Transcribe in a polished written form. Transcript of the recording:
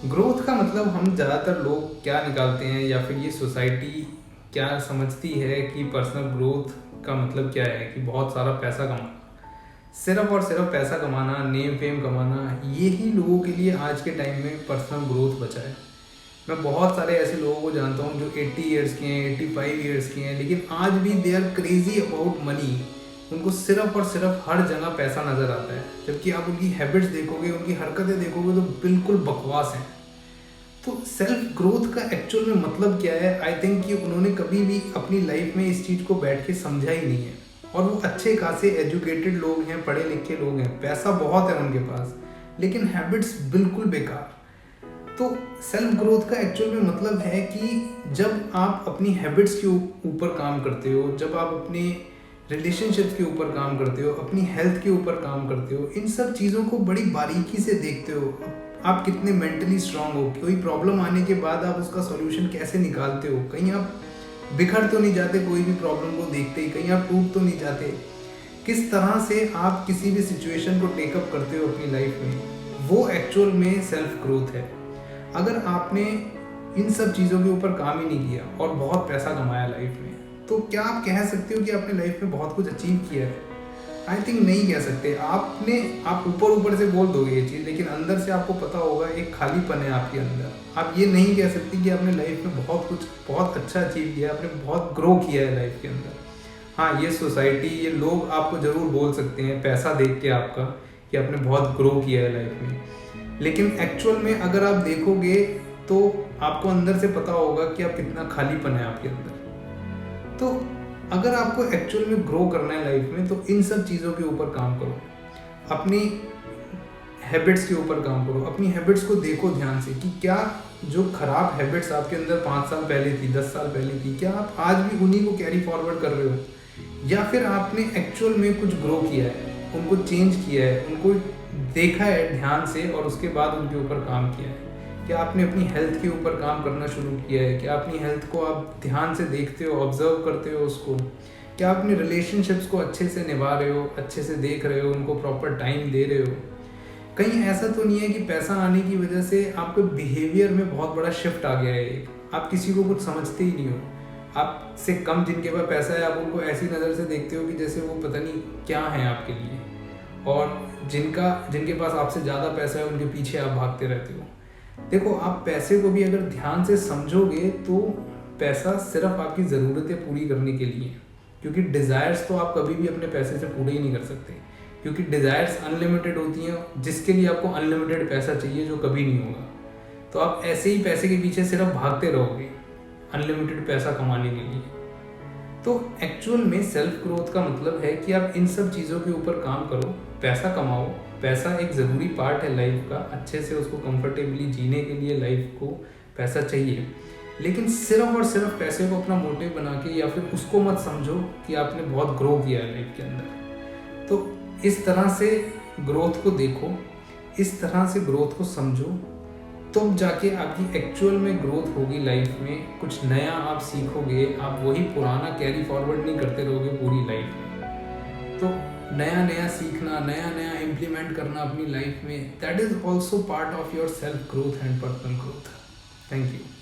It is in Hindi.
ग्रोथ का मतलब हम ज़्यादातर लोग क्या निकालते हैं या फिर ये सोसाइटी क्या समझती है कि पर्सनल ग्रोथ का मतलब क्या है कि बहुत सारा पैसा कमाना, सिर्फ और सिर्फ पैसा कमाना, नेम फेम कमाना, यही लोगों के लिए आज के टाइम में पर्सनल ग्रोथ बचा है। मैं बहुत सारे ऐसे लोगों को जानता हूँ जो 80 ईयर्स के हैं, 85 ईयर्स के हैं, लेकिन आज भी they are crazy about money. उनको सिर्फ और सिर्फ हर जगह पैसा नज़र आता है, जबकि आप उनकी हैबिट्स देखोगे, उनकी हरकतें देखोगे तो बिल्कुल बकवास हैं। तो सेल्फ ग्रोथ का एक्चुअल में मतलब क्या है? आई थिंक कि उन्होंने कभी भी अपनी लाइफ में इस चीज़ को बैठ के समझा ही नहीं है। और वो अच्छे खासे एजुकेटेड लोग हैं, पढ़े लिखे लोग हैं, पैसा बहुत है उनके पास, लेकिन हैबिट्स बिल्कुल बेकार। तो सेल्फ ग्रोथ का एक्चुअल में मतलब है कि जब आप अपनी हैबिट्स के ऊपर काम करते हो, जब आप अपने रिलेशनशिप्स के ऊपर काम करते हो, अपनी हेल्थ के ऊपर काम करते हो, इन सब चीज़ों को बड़ी बारीकी से देखते हो। आप कितने मेंटली स्ट्रांग हो, कोई प्रॉब्लम आने के बाद आप उसका सॉल्यूशन कैसे निकालते हो, कहीं आप बिखर तो नहीं जाते कोई भी प्रॉब्लम को देखते ही, कहीं आप टूट तो नहीं जाते, किस तरह से आप किसी भी सिचुएशन को टेकअप करते हो अपनी लाइफ में, वो एक्चुअल में सेल्फ ग्रोथ है। अगर आपने इन सब चीज़ों के ऊपर काम ही नहीं किया और बहुत पैसा कमाया लाइफ में, तो क्या आप कह सकते हो कि आपने लाइफ में बहुत कुछ अचीव किया है? आई थिंक नहीं कह सकते। आप ऊपर ऊपर से बोल दोगे ये चीज़, लेकिन अंदर से आपको पता होगा एक खालीपन है आपके अंदर। आप ये नहीं कह सकते कि आपने लाइफ में बहुत अच्छा अचीव किया, आपने बहुत ग्रो किया है लाइफ के अंदर। हाँ, ये सोसाइटी, ये लोग आपको ज़रूर बोल सकते हैं पैसा देख के आपका कि आपने बहुत ग्रो किया है लाइफ में, लेकिन एक्चुअल में अगर आप देखोगे तो आपको अंदर से पता होगा कि आप कितना खालीपन है आपके अंदर। तो अगर आपको एक्चुअल में ग्रो करना है लाइफ में, तो इन सब चीज़ों के ऊपर काम करो, अपनी हैबिट्स के ऊपर काम करो, अपनी हैबिट्स को देखो ध्यान से कि क्या जो खराब हैबिट्स आपके अंदर 5 साल पहले थी, 10 साल पहले थी, क्या आप आज भी उन्हीं को कैरी फॉरवर्ड कर रहे हो, या फिर आपने एक्चुअल में कुछ ग्रो किया है, उनको चेंज किया है, उनको देखा है ध्यान से और उसके बाद उनके ऊपर काम किया है। क्या आपने अपनी हेल्थ के ऊपर काम करना शुरू किया है? क्या अपनी हेल्थ को आप ध्यान से देखते हो, ऑब्जर्व करते हो उसको? क्या अपने रिलेशनशिप्स को अच्छे से निभा रहे हो, अच्छे से देख रहे हो, उनको प्रॉपर टाइम दे रहे हो? कहीं ऐसा तो नहीं है कि पैसा आने की वजह से आपके बिहेवियर में बहुत बड़ा शिफ्ट आ गया है, आप किसी को कुछ समझते ही नहीं हो। आपसे कम जिनके पास पैसा है, आप उनको ऐसी नज़र से देखते हो कि जैसे वो पता नहीं क्या है आपके लिए, और जिनके पास आपसे ज़्यादा पैसा है उनके पीछे आप भागते रहते हो। देखो, आप पैसे को भी अगर ध्यान से समझोगे तो पैसा सिर्फ आपकी ज़रूरतें पूरी करने के लिए है, क्योंकि डिज़ायर्स तो आप कभी भी अपने पैसे से पूरे ही नहीं कर सकते, क्योंकि डिज़ायर्स अनलिमिटेड होती हैं, जिसके लिए आपको अनलिमिटेड पैसा चाहिए जो कभी नहीं होगा। तो आप ऐसे ही पैसे के पीछे सिर्फ भागते रहोगे अनलिमिटेड पैसा कमाने के लिए। तो एक्चुअल में सेल्फ ग्रोथ का मतलब है कि आप इन सब चीज़ों के ऊपर काम करो, पैसा कमाओ। पैसा एक ज़रूरी पार्ट है लाइफ का, अच्छे से उसको कंफर्टेबली जीने के लिए लाइफ को पैसा चाहिए, लेकिन सिर्फ और सिर्फ पैसे को अपना मोटिव बना के या फिर उसको मत समझो कि आपने बहुत ग्रो किया है लाइफ के अंदर। तो इस तरह से ग्रोथ को देखो, इस तरह से ग्रोथ को समझो, तब जाके आपकी एक्चुअल में ग्रोथ होगी लाइफ में, कुछ नया आप सीखोगे। आप वही पुराना कैरी फॉरवर्ड नहीं करते रहोगे पूरी लाइफ में। तो नया नया सीखना, नया नया इम्प्लीमेंट करना अपनी लाइफ में, that is also part of your self growth and personal growth. Thank you.